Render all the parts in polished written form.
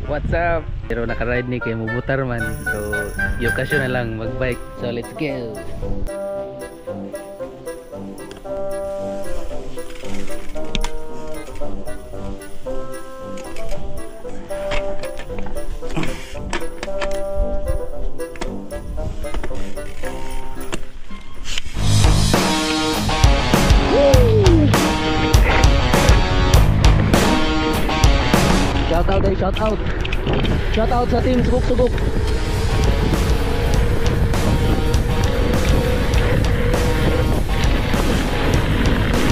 What's up? Pero naka-ride ni kay mubutar man. So, yung okasyon na lang mag-bike. So, let's go. Shout out sa team Sugok-Sugok.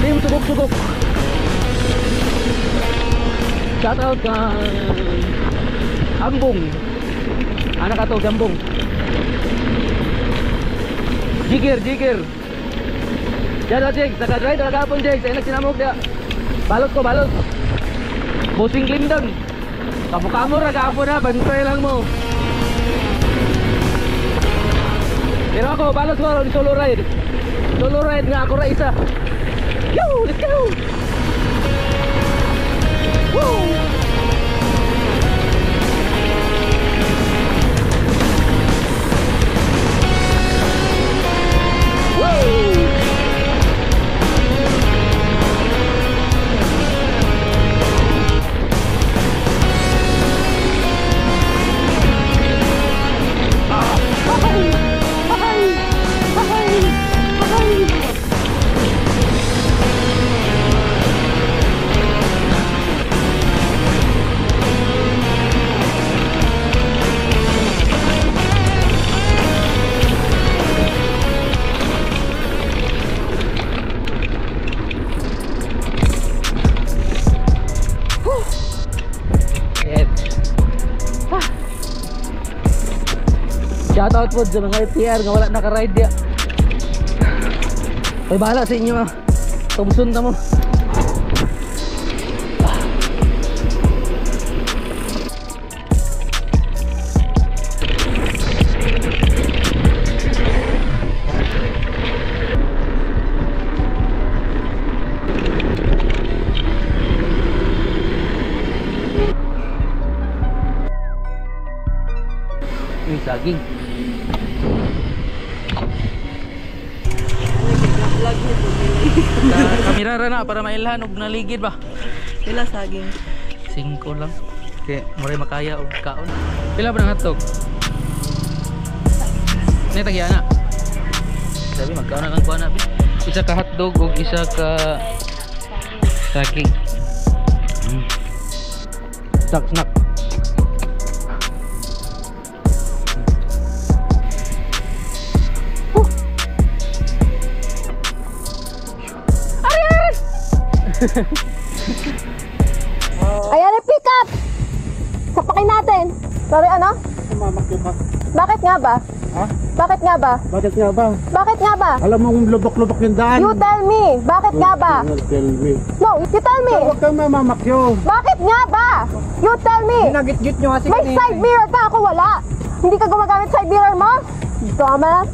Team Sugok-Sugok. Shout out ka Ambong. Anak ato Gambong. Jigger. Diyan na Jigs, naka-drive na kapon Jigs. Ay nagsinamog dia. Balot ko. Busing Clinton. Kamu ra kapo na, bantay lang mo. Pero ako, balot ko di solo ride. Solo ride nga ako ra isa. Yo, let's go. Woo! Shoutout po sa mga FTR nga wala naka-ride dia. Ay bahala sa inyo ah. Tumusun na mo. Yung saging. Kamera na para mailhan og naligid ba? Pila saging? 5 lang. Kaya moray makaya og kaon. Pila ba ng hotdog? Ni tagyana. Sabi magkaon na lang kuan abi. Isa ka hotdog og isa ka saging. Snack. Ayan ang pick up! Sapakin natin. Sorry, ano? Mamakyo ka. Bakit nga ba? Ha? Bakit nga ba? Bakit nga ba? Bakit nga ba? Alam mo kung lubok-lubok yung daan. You tell me. Bakit nga ba? Tell me. No, you tell me. Huwag kang mamamakyo. Bakit nga ba? You tell me. Ginagit-git nyo kasi May side mirror ka, ako wala. Hindi ka gumagamit side mirror mo? Dumbass.